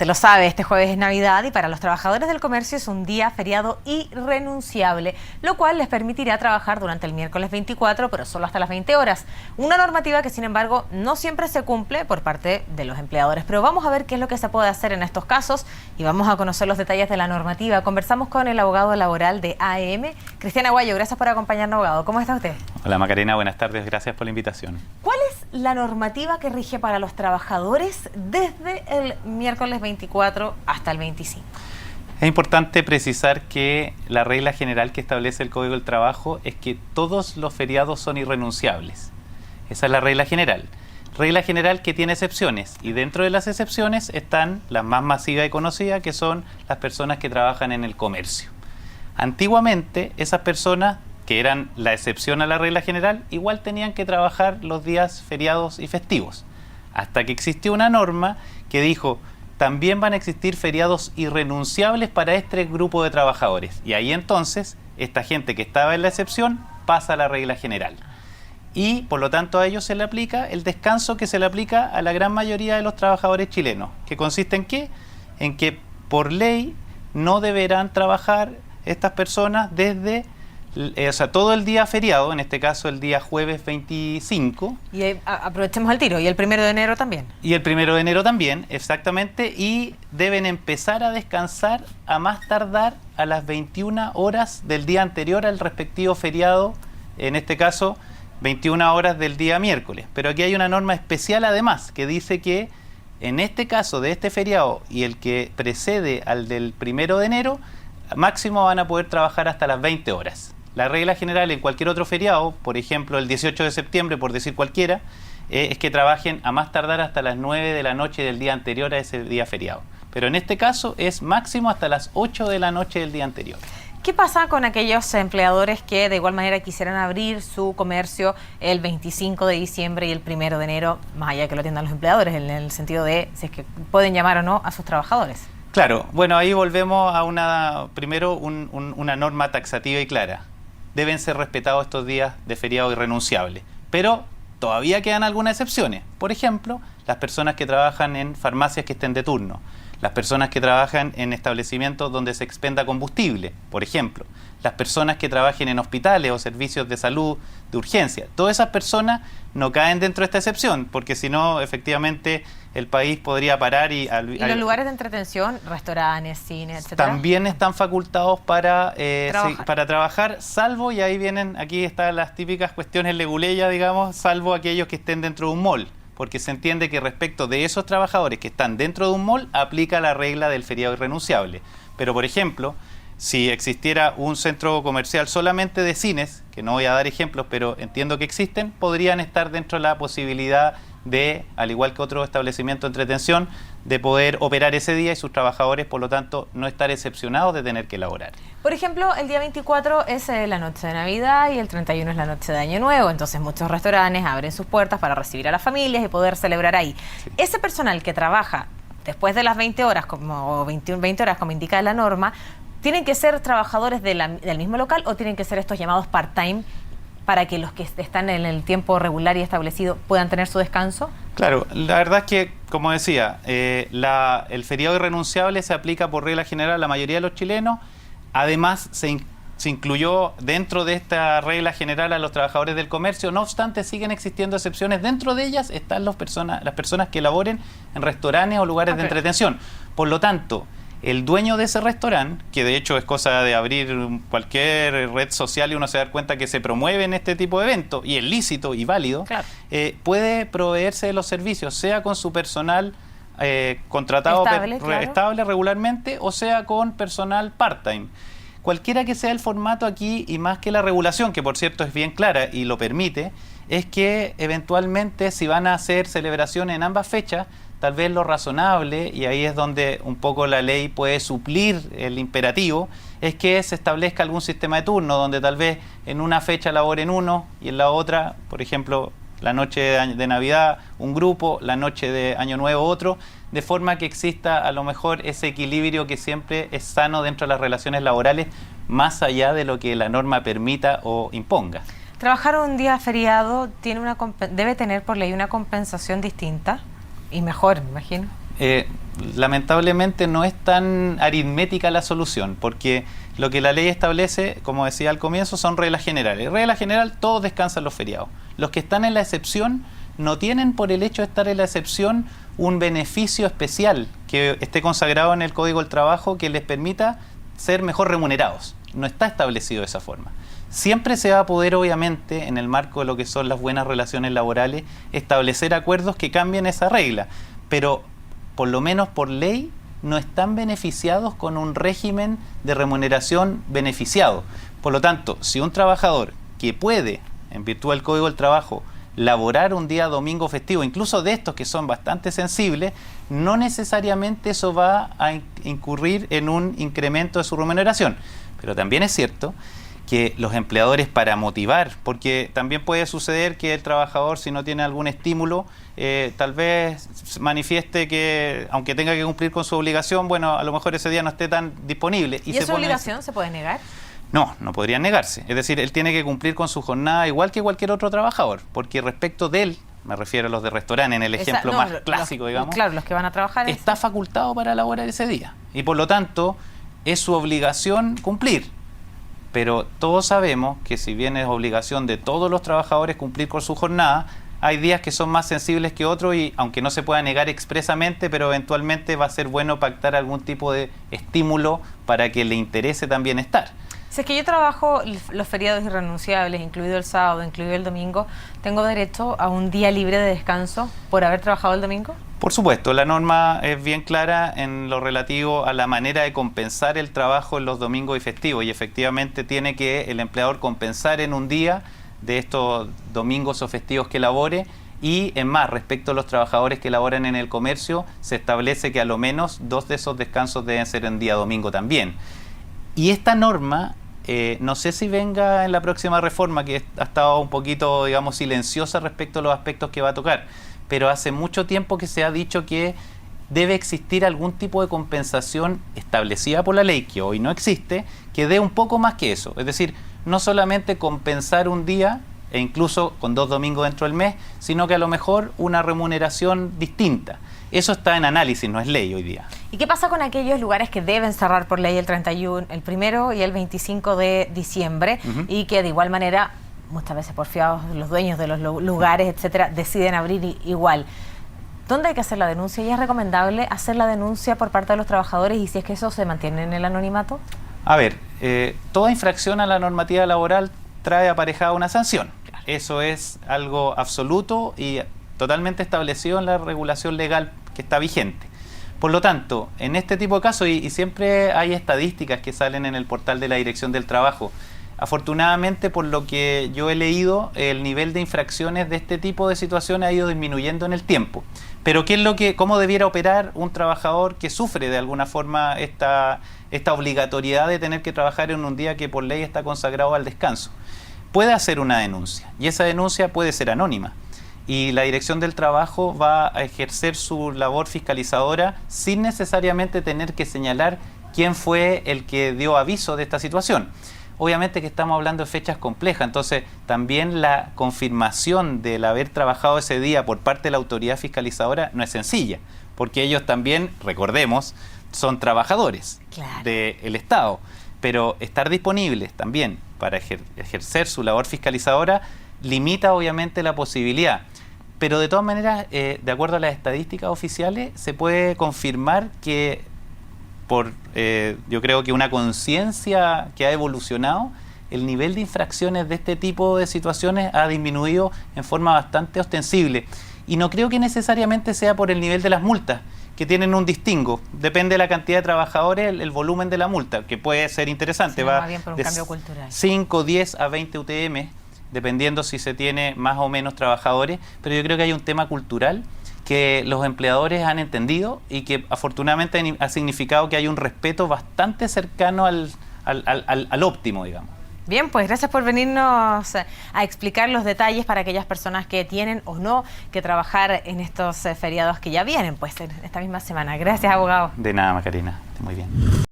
Usted lo sabe, este jueves es Navidad y para los trabajadores del comercio es un día feriado irrenunciable, lo cual les permitirá trabajar durante el miércoles 24, pero solo hasta las 20 horas. Una normativa que, sin embargo, no siempre se cumple por parte de los empleadores. Pero vamos a ver qué es lo que se puede hacer en estos casos y vamos a conocer los detalles de la normativa. Conversamos con el abogado laboral de AM, Cristian Aguayo. Gracias por acompañarnos, abogado. ¿Cómo está usted? Hola Macarena, buenas tardes. Gracias por la invitación. ¿Cuál es la normativa que rige para los trabajadores desde el miércoles 24 hasta el 25? Es importante precisar que la regla general que establece el Código del Trabajo es que todos los feriados son irrenunciables. Esa es la regla general. Regla general que tiene excepciones, y dentro de las excepciones están las más masivas y conocidas, que son las personas que trabajan en el comercio. Antiguamente, esas personas, que eran la excepción a la regla general, igual tenían que trabajar los días feriados y festivos, hasta que existió una norma que dijo: también van a existir feriados irrenunciables para este grupo de trabajadores. Y ahí entonces, esta gente que estaba en la excepción pasa a la regla general. Y por lo tanto a ellos se le aplica el descanso que se le aplica a la gran mayoría de los trabajadores chilenos, que consiste en ¿qué? En que por ley no deberán trabajar estas personas desde todo el día feriado, en este caso el día jueves 25. Y aprovechemos el tiro, ¿y el 1 de enero también? Y el 1 de enero también, exactamente, y deben empezar a descansar a más tardar a las 21 horas del día anterior al respectivo feriado, en este caso 21 horas del día miércoles. Pero aquí hay una norma especial además, que dice que en este caso de este feriado y el que precede al del 1 de enero, máximo van a poder trabajar hasta las 20 horas. La regla general en cualquier otro feriado, por ejemplo el 18 de septiembre, por decir cualquiera, es que trabajen a más tardar hasta las 9 de la noche del día anterior a ese día feriado. Pero en este caso es máximo hasta las 8 de la noche del día anterior. ¿Qué pasa con aquellos empleadores que de igual manera quisieran abrir su comercio el 25 de diciembre y el 1 de enero, más allá de que lo atiendan los empleadores, en el sentido de si es que pueden llamar o no a sus trabajadores? Claro, bueno, ahí volvemos a una norma taxativa y clara. Deben ser respetados estos días de feriado irrenunciable, pero todavía quedan algunas excepciones. Por ejemplo, las personas que trabajan en farmacias que estén de turno, las personas que trabajan en establecimientos donde se expenda combustible, por ejemplo, las personas que trabajen en hospitales o servicios de salud de urgencia. Todas esas personas no caen dentro de esta excepción, porque si no, efectivamente, el país podría parar y los lugares de entretención, restaurantes, cines, etcétera, también están facultados para trabajar, salvo, y ahí vienen, aquí están las típicas cuestiones leguleyas, digamos, salvo aquellos que estén dentro de un mall, porque se entiende que respecto de esos trabajadores que están dentro de un mall, aplica la regla del feriado irrenunciable. Pero, por ejemplo, si existiera un centro comercial solamente de cines, que no voy a dar ejemplos, pero entiendo que existen, podrían estar dentro de la posibilidad de, al igual que otros establecimientos de entretención, de poder operar ese día y sus trabajadores, por lo tanto, no estar excepcionados de tener que elaborar. Por ejemplo, el día 24 es la noche de Navidad y el 31 es la noche de Año Nuevo, entonces muchos restaurantes abren sus puertas para recibir a las familias y poder celebrar ahí. Sí. Ese personal que trabaja después de las 20 horas, o 20 horas, como indica la norma, ¿tienen que ser trabajadores del mismo local o tienen que ser estos llamados part-time para que los que están en el tiempo regular y establecido puedan tener su descanso? Claro, la verdad es que, como decía, el feriado irrenunciable se aplica por regla general a la mayoría de los chilenos. Además, se incluyó dentro de esta regla general a los trabajadores del comercio. No obstante, siguen existiendo excepciones. Dentro de ellas están las personas que laboren en restaurantes o lugares de entretención. Por lo tanto, el dueño de ese restaurante, que de hecho es cosa de abrir cualquier red social y uno se da cuenta que se promueven este tipo de eventos, y es lícito y válido, claro, puede proveerse de los servicios, sea con su personal contratado estable regularmente, o sea con personal part-time. Cualquiera que sea el formato aquí, y más que la regulación, que por cierto es bien clara y lo permite, es que eventualmente si van a hacer celebraciones en ambas fechas, tal vez lo razonable, y ahí es donde un poco la ley puede suplir el imperativo, es que se establezca algún sistema de turno, donde tal vez en una fecha laboren uno y en la otra, por ejemplo, la noche de Navidad un grupo, la noche de Año Nuevo otro, de forma que exista a lo mejor ese equilibrio que siempre es sano dentro de las relaciones laborales, más allá de lo que la norma permita o imponga. Trabajar un día feriado debe tener por ley una compensación distinta y mejor, me imagino. Lamentablemente no es tan aritmética la solución, porque lo que la ley establece, como decía al comienzo, son reglas generales. Regla general, todos descansan los feriados. Los que están en la excepción no tienen, por el hecho de estar en la excepción, un beneficio especial que esté consagrado en el Código del Trabajo que les permita ser mejor remunerados. No está establecido de esa forma. Siempre se va a poder, obviamente, en el marco de lo que son las buenas relaciones laborales, establecer acuerdos que cambien esa regla, pero por lo menos por ley no están beneficiados con un régimen de remuneración beneficiado. Por lo tanto, si un trabajador que puede, en virtud del Código del Trabajo, laborar un día domingo festivo, incluso de estos que son bastante sensibles, no necesariamente eso va a incurrir en un incremento de su remuneración. Pero también es cierto que los empleadores, para motivar, porque también puede suceder que el trabajador, si no tiene algún estímulo, tal vez manifieste que, aunque tenga que cumplir con su obligación, bueno, a lo mejor ese día no esté tan disponible. ¿Y esa obligación se puede negar? No, no podría negarse. Es decir, él tiene que cumplir con su jornada igual que cualquier otro trabajador, porque respecto de él, me refiero a los de restaurante, en el ejemplo más clásico, digamos. Claro, los que van a trabajar. Está facultado para laborar ese día. Y por lo tanto, es su obligación cumplir. Pero todos sabemos que si bien es obligación de todos los trabajadores cumplir con su jornada, hay días que son más sensibles que otros y aunque no se pueda negar expresamente, pero eventualmente va a ser bueno pactar algún tipo de estímulo para que le interese también estar. Si es que yo trabajo los feriados irrenunciables, incluido el sábado, incluido el domingo, ¿tengo derecho a un día libre de descanso por haber trabajado el domingo? Por supuesto, la norma es bien clara en lo relativo a la manera de compensar el trabajo en los domingos y festivos, y efectivamente tiene que el empleador compensar en un día de estos domingos o festivos que labore. Y en más, respecto a los trabajadores que laboran en el comercio, se establece que a lo menos 2 de esos descansos deben ser en día domingo también. Y esta norma, no sé si venga en la próxima reforma, que ha estado un poquito, digamos, silenciosa respecto a los aspectos que va a tocar, pero hace mucho tiempo que se ha dicho que debe existir algún tipo de compensación establecida por la ley, que hoy no existe, que dé un poco más que eso. Es decir, no solamente compensar un día, e incluso con 2 domingos dentro del mes, sino que a lo mejor una remuneración distinta. Eso está en análisis, no es ley hoy día. ¿Y qué pasa con aquellos lugares que deben cerrar por ley el 31, el 1 y el 25 de diciembre y que de igual manera, muchas veces porfiados los dueños de los lugares, etcétera, deciden abrir igual? ¿Dónde hay que hacer la denuncia? ¿Y es recomendable hacer la denuncia por parte de los trabajadores y si es que eso se mantiene en el anonimato? A ver, toda infracción a la normativa laboral trae aparejada una sanción. Eso es algo absoluto y totalmente establecido en la regulación legal que está vigente. Por lo tanto, en este tipo de casos, y siempre hay estadísticas que salen en el portal de la Dirección del Trabajo, afortunadamente, por lo que yo he leído, el nivel de infracciones de este tipo de situaciones ha ido disminuyendo en el tiempo. Pero ¿cómo debiera operar un trabajador que sufre de alguna forma esta obligatoriedad de tener que trabajar en un día que por ley está consagrado al descanso? Puede hacer una denuncia y esa denuncia puede ser anónima. Y la Dirección del Trabajo va a ejercer su labor fiscalizadora sin necesariamente tener que señalar quién fue el que dio aviso de esta situación. Obviamente que estamos hablando de fechas complejas, entonces también la confirmación del haber trabajado ese día por parte de la autoridad fiscalizadora no es sencilla, porque ellos también, recordemos, son trabajadores del Estado, pero estar disponibles también para ejercer su labor fiscalizadora limita obviamente la posibilidad. Pero de todas maneras, de acuerdo a las estadísticas oficiales, se puede confirmar que yo creo que una conciencia que ha evolucionado, el nivel de infracciones de este tipo de situaciones ha disminuido en forma bastante ostensible. Y no creo que necesariamente sea por el nivel de las multas, que tienen un distingo. Depende de la cantidad de trabajadores, el volumen de la multa, que puede ser interesante. Sí, va bien por un cambio cultural. 5, 10 a 20 UTM, dependiendo si se tiene más o menos trabajadores, pero yo creo que hay un tema cultural que los empleadores han entendido y que afortunadamente ha significado que hay un respeto bastante cercano al óptimo, digamos. Bien, pues gracias por venirnos a explicar los detalles para aquellas personas que tienen o no que trabajar en estos feriados que ya vienen, pues en esta misma semana. Gracias, abogado. De nada, Macarena. Muy bien.